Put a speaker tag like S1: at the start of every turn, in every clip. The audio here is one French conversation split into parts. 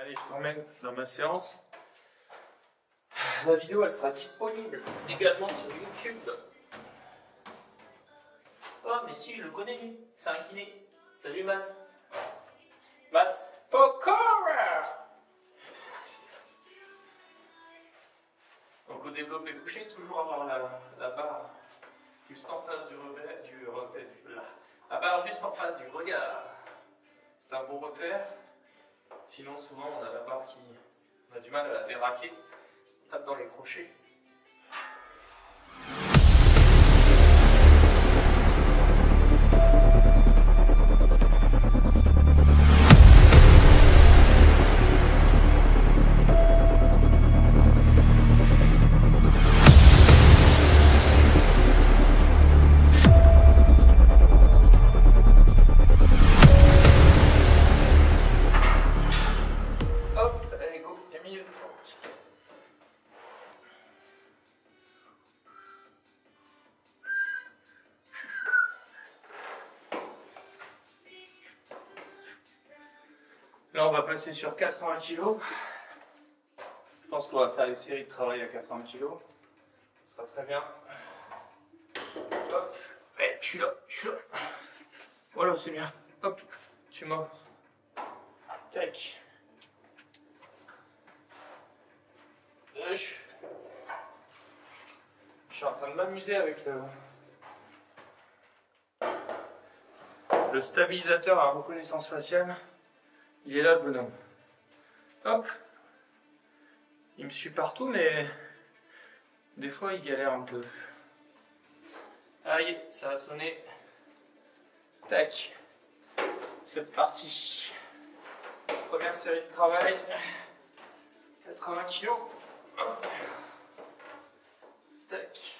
S1: Allez, je t'emmène dans ma séance. La vidéo, elle sera disponible également sur YouTube. Oh, mais si, je le connais, lui. C'est un kiné. Salut, Matt. Matt Pokora. Donc, au développé couché, toujours avoir la barre juste en face la barre juste en face du regard. C'est un bon repère. Sinon, souvent, on a la barre on a du mal à la déraquer. On tape dans les crochets. Là, on va passer sur 80 kg. Je pense qu'on va faire les séries de travail à 80 kg. Ce sera très bien. Hop. Ouais, je suis là. Voilà, c'est bien. Hop, tu m'as. Tac. Je suis en train de m'amuser avec le stabilisateur à reconnaissance faciale. Il est là, le bonhomme. Hop. Il me suit partout, mais des fois, il galère un peu. Aïe, ça a sonné. Tac. C'est parti. Première série de travail. 80 kg. Hop. Tac.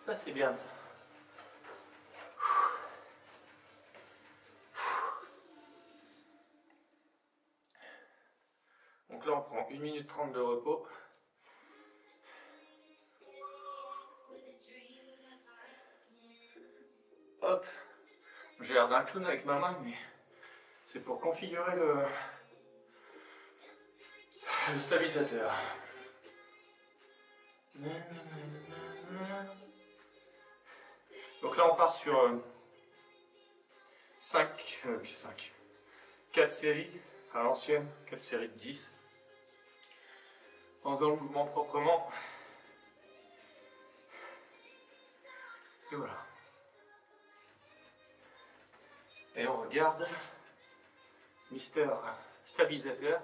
S1: Ça c'est bien ça. Donc là on prend 1 minute 30 de repos. Hop. J'ai l'air d'un clown avec ma main, mais c'est pour configurer le stabilisateur. Donc là on part sur 4 séries à l'ancienne, 4 séries de 10. En faisant le mouvement proprement. Et voilà. Et on regarde Mister Stabilisateur.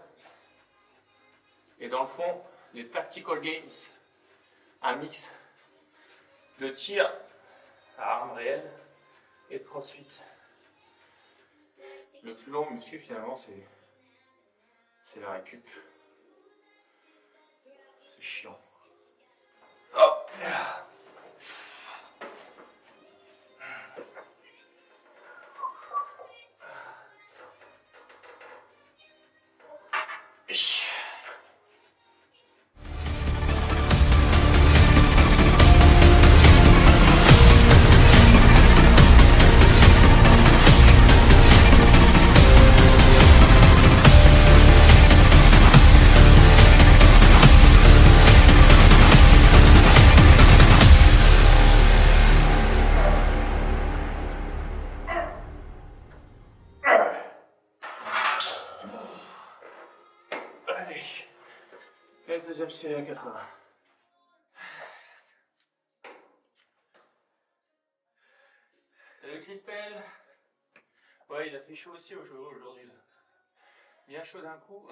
S1: Et dans le fond, les Tactical Games, un mix de tir à armes réelles et de crossfit. Le plus long muscle finalement c'est la récup. C'est chiant. Hop. Et deuxième série à 80. Salut Christelle. Ouais, il a fait chaud aussi aujourd'hui. Bien chaud d'un coup.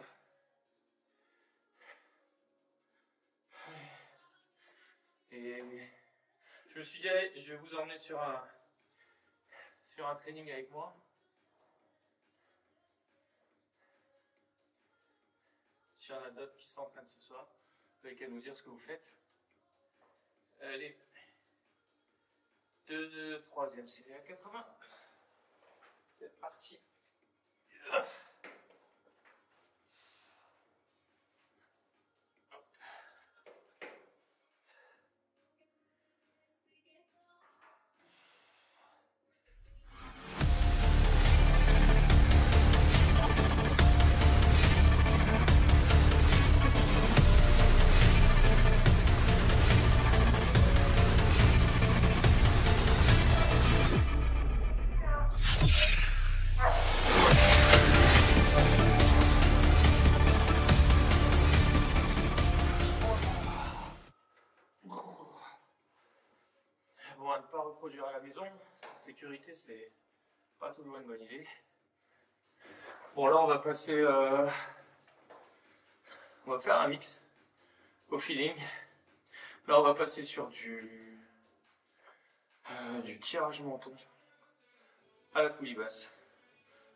S1: Et je me suis dit, allez, je vais vous emmener sur un training avec moi. S'il y en a d'autres qui s'entraînent ce soir, vous n'avez qu'à nous dire ce que vous faites. Allez. 2, 3e série à 80. C'est parti. Bon, à ne pas reproduire à la maison, parce que sécurité, c'est pas toujours une bonne idée. Bon, là, on va passer. On va faire un mix au feeling. Là, on va passer sur du tirage menton à la poulie basse.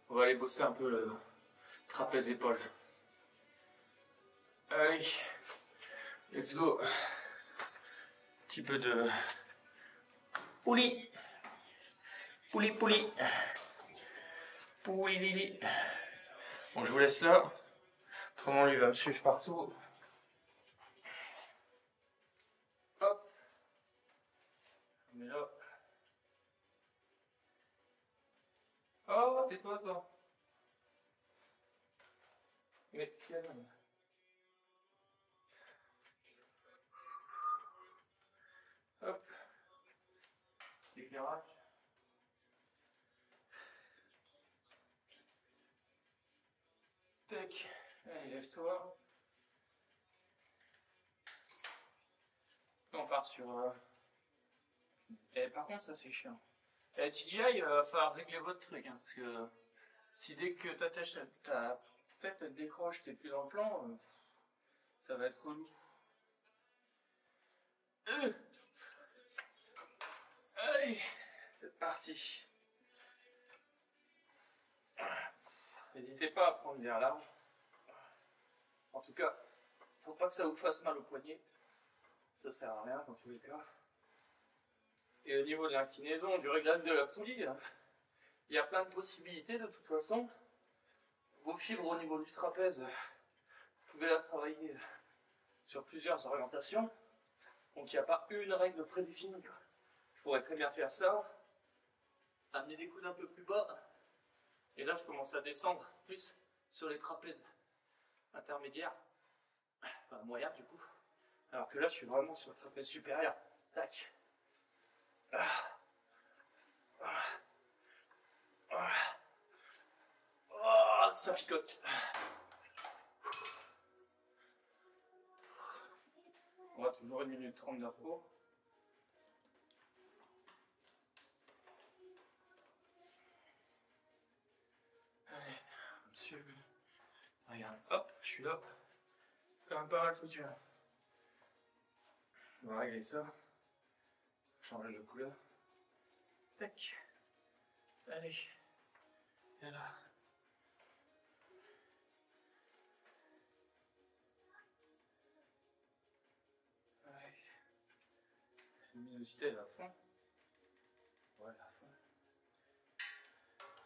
S1: On va aller bosser un peu le trapèze épaule. Allez, let's go. Un petit peu de poulie. Poulie, poulie. Poulie, lili. Bon, je vous laisse là. Autrement, lui va me suivre partout. Hop. On met là. Oh, tais-toi, toi. Mais calme. Hop. Éclairage. Tac. Allez, lève-toi. On part sur... Et par contre, ça c'est chiant. TGI, il va falloir régler votre truc, hein, parce que si dès que ta tête elle décroche, t'es plus dans le plan, ça va être relou. Allez, c'est parti. N'hésitez pas à prendre bien large. En tout cas, faut pas que ça vous fasse mal au poignet. Ça sert à rien dans tous les cas. Et au niveau de l'inclinaison, du réglage de la poulie, il y a plein de possibilités de toute façon. Vos fibres au niveau du trapèze, vous pouvez la travailler sur plusieurs orientations. Donc il n'y a pas une règle prédéfinie. Je pourrais très bien faire ça, amener des coudes un peu plus bas, et là je commence à descendre plus sur les trapèzes intermédiaires, enfin moyens du coup, alors que là je suis vraiment sur le trapèze supérieur. Tac. Oh, ça picote. On va toujours 1 minute 30 de repos. Allez, monsieur. Regarde, hop, je suis là. C'est quand même pas mal foutu. On va régler ça. Changer de couleur. Tac. Allez. Et là. Allez. Luminosité à fond. Voilà, à fond.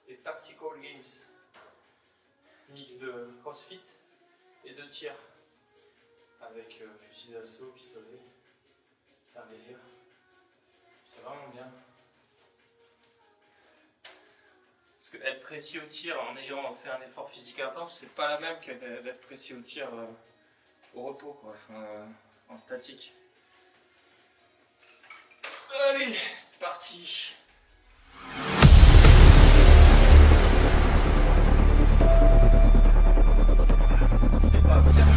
S1: Et Tactical Games. Mix de crossfit et de tir. Avec fusil d'assaut, pistolet. C'est un délire. C'est vraiment bien. Parce que être précis au tir en ayant fait un effort physique intense, c'est pas la même que d'être précis au tir au repos, quoi, enfin, en statique. Allez, parti. C'est pas possible.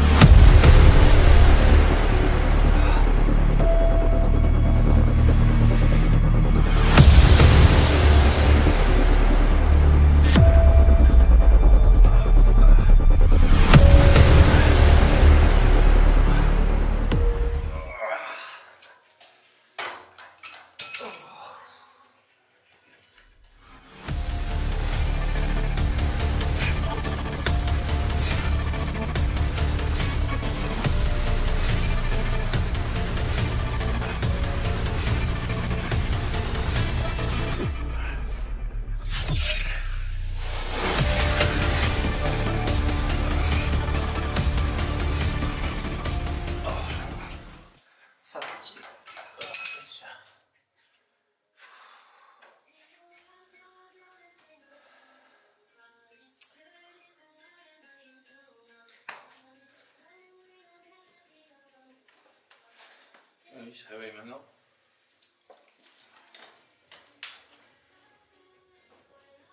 S1: Oui, il se réveille maintenant.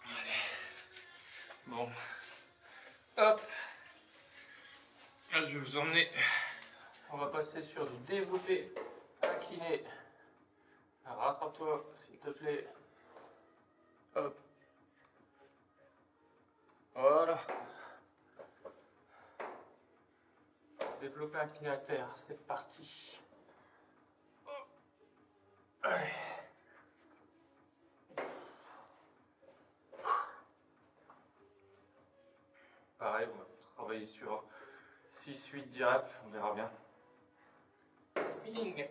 S1: Allez. Bon. Hop. Là, je vais vous emmener. On va passer sur du développé incliné. Alors, rattrape-toi, s'il te plaît. Hop. Voilà. Développé incliné à terre, c'est parti. Allez. Pareil, on va travailler sur 6-8 directs, on verra bien. Feeling.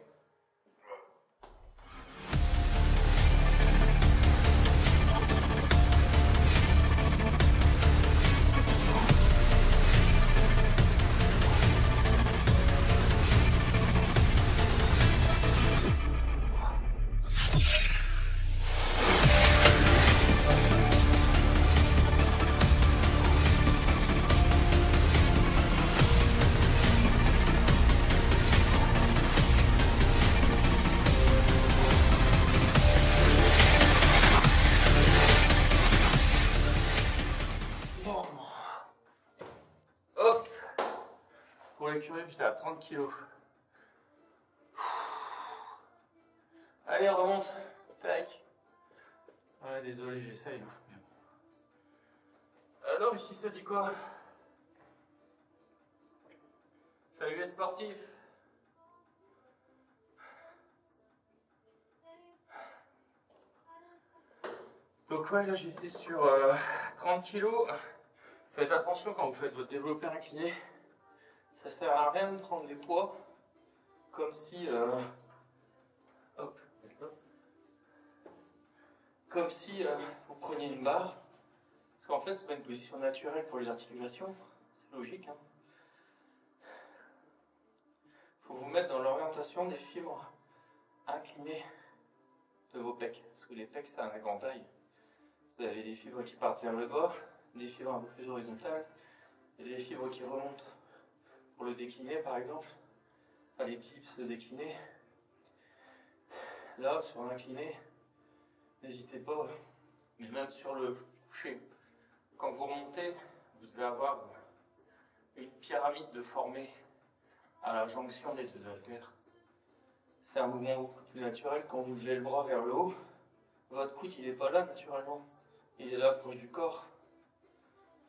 S1: Hop. Pour les curés, j'étais à 30 kg. Allez, on remonte. Tac. Ouais, désolé, j'essaye. Alors, ici, ça dit quoi? Salut les sportifs. Donc ouais, là j'étais sur 30 kg. Faites attention quand vous faites votre développé incliné. Ça sert à rien de prendre des poids comme si hop, comme si vous preniez une barre. Parce qu'en fait c'est pas une position naturelle pour les articulations. C'est logique, hein. Faut vous mettre dans l'orientation des fibres inclinées de vos pecs. Parce que les pecs c'est un éventail. Vous avez des fibres qui partent vers le bas, des fibres un peu plus horizontales, et des fibres qui remontent pour le décliné par exemple. Enfin, les tips de décliné. Là, sur l'incliné, n'hésitez pas, mais même sur le couché. Quand vous remontez, vous devez avoir une pyramide de formée à la jonction des deux haltères. C'est un mouvement beaucoup plus naturel. Quand vous levez le bras vers le haut, votre coude il n'est pas là naturellement. Il est là proche du corps.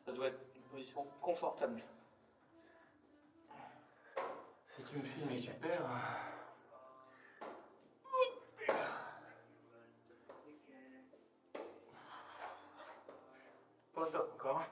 S1: Ça doit être une position confortable. Si tu me filmes et que tu perds... Pas top encore.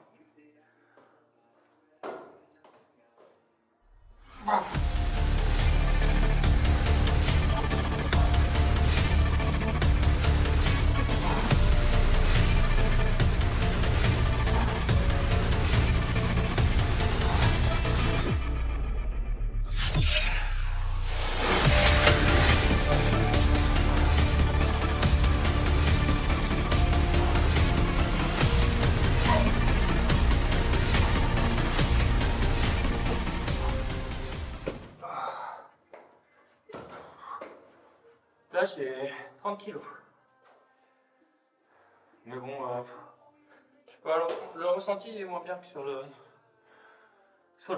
S1: Là, j'ai 30 kg. Mais bon, je sais pas, le ressenti il est moins bien que sur le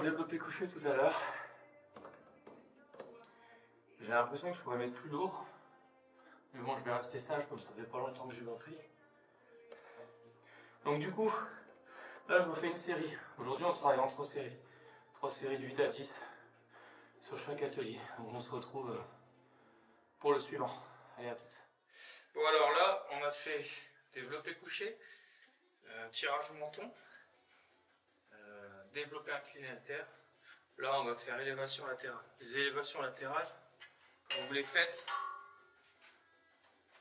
S1: développé couché tout à l'heure. J'ai l'impression que je pourrais mettre plus lourd. Mais bon, je vais rester sage comme ça fait pas longtemps que j'ai repris. Donc du coup, là je vous fais une série. Aujourd'hui on travaille en 3 séries. 3 séries de 8 à 10 sur chaque atelier. Donc on se retrouve pour le suivant. Allez, à toutes. Bon, alors là, on a fait développé couché, tirage au menton, développé incliné à terre. Là, on va faire élévation latérale. Les élévations latérales, quand vous les faites,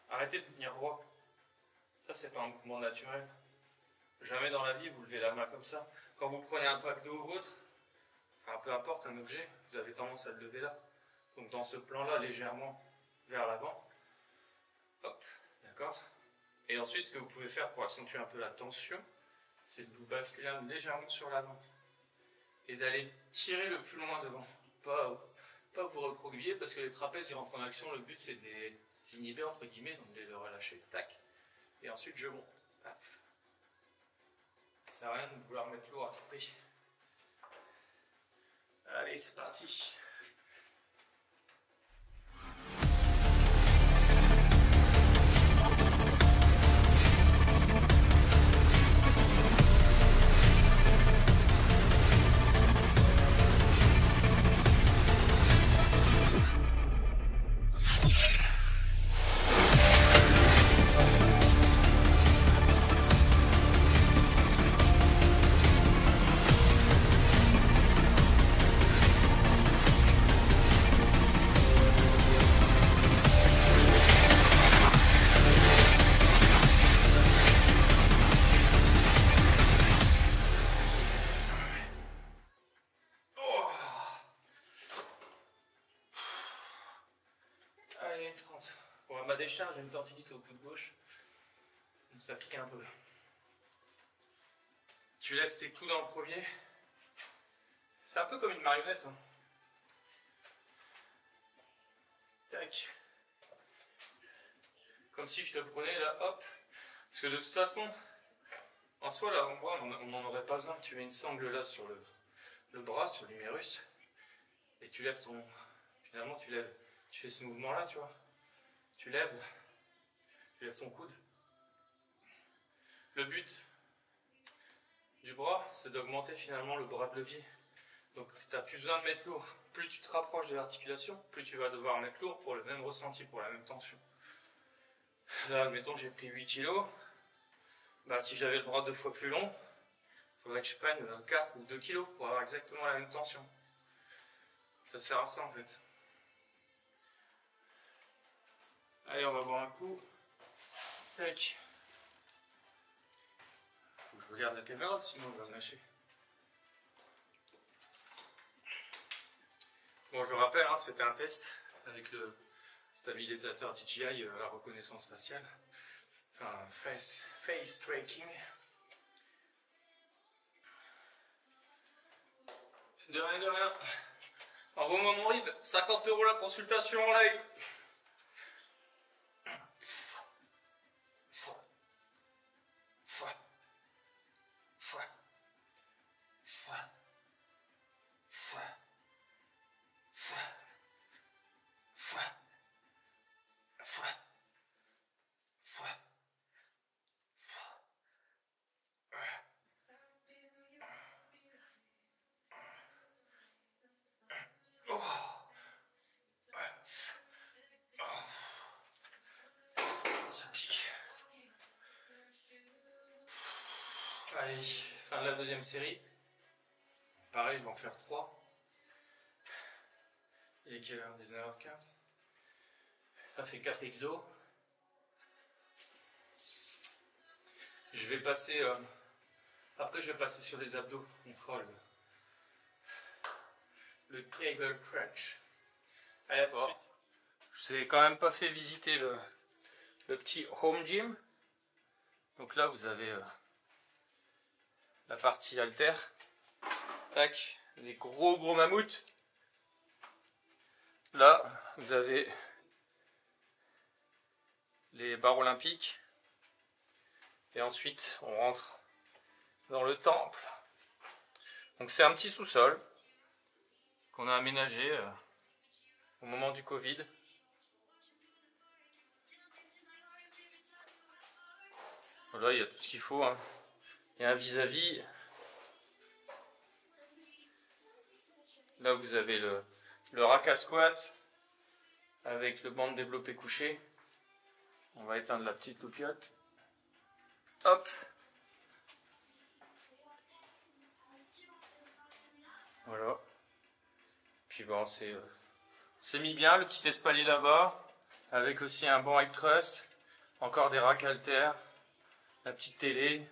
S1: arrêtez de tenir droit. Ça, c'est pas un mouvement naturel. Jamais dans la vie, vous levez la main comme ça. Quand vous prenez un pack d'eau ou autre, enfin peu importe un objet, vous avez tendance à le lever là. Donc dans ce plan-là, légèrement vers l'avant. Hop, d'accord. Et ensuite, ce que vous pouvez faire pour accentuer un peu la tension, c'est de vous basculer légèrement sur l'avant. Et d'aller tirer le plus loin devant. Pas pas vous recroqueviller parce que les trapèzes ils rentrent en action. Le but c'est de les inhiber entre guillemets, donc de les relâcher. Tac. Et ensuite je monte. Paf. Ça sert à rien de vouloir mettre lourd à tout prix. Allez, c'est parti. Allez, 30. Bon, à ma décharge, j'ai une tendinite au coude gauche. Donc ça pique un peu. Tu lèves tes coudes en premier. C'est un peu comme une marionnette. Hein. Tac. Comme si je te prenais là, hop. Parce que de toute façon, en soi, là, on n'en aurait pas besoin. Tu mets une sangle là sur le bras, sur l'humérus. Et tu lèves ton... Finalement, tu fais ce mouvement-là, tu vois. Tu lèves ton coude. Le but du bras, c'est d'augmenter finalement le bras de levier. Donc, tu n'as plus besoin de mettre lourd. Plus tu te rapproches de l'articulation, plus tu vas devoir mettre lourd pour le même ressenti, pour la même tension. Là, admettons que j'ai pris 8 kg. Bah, si j'avais le bras 2 fois plus long, il faudrait que je prenne 4 ou 2 kg pour avoir exactement la même tension. Ça sert à ça en fait. Allez, on va boire un coup. Tac. Faut que je regarde la caméra, sinon on va me lâcher. Bon, je rappelle, hein, c'était un test avec le stabilisateur DJI à reconnaissance faciale. Enfin, face tracking. De rien, de rien. Envoie-moi mon RIB, 50 € la consultation en live. Allez, fin de la deuxième série. Pareil, je vais en faire 3. Il est quelle heure? 19h15. Ça fait 4 exos. Je vais passer... après, je vais passer sur les abdos. On fera le table crunch. Allez, à tout de suite. Je vous ai quand même pas fait visiter le petit home gym. Donc là, vous avez... la partie halter, tac, les gros mammouths. Là, vous avez les barres olympiques. Et ensuite, on rentre dans le temple. Donc c'est un petit sous-sol qu'on a aménagé au moment du Covid. Voilà, il y a tout ce qu'il faut, hein. Il y a un vis-à-vis. Là, vous avez le rack à squat avec le banc de développé couché. On va éteindre la petite loupiote. Hop. Voilà. Puis bon, c'est mis bien, le petit espalier là-bas. Avec aussi un banc hip thrust. Encore des racks haltères. La petite télé.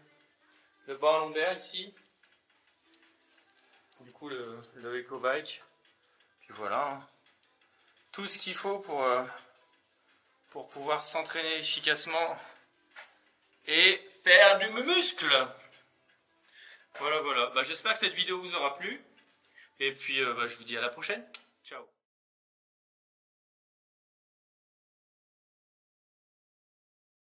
S1: Le banc lombaire ici. Du coup, le Eco Bike. Puis voilà. Hein. Tout ce qu'il faut pour pouvoir s'entraîner efficacement et faire du muscle. Voilà. Bah, j'espère que cette vidéo vous aura plu. Et puis, je vous dis à la prochaine. Ciao.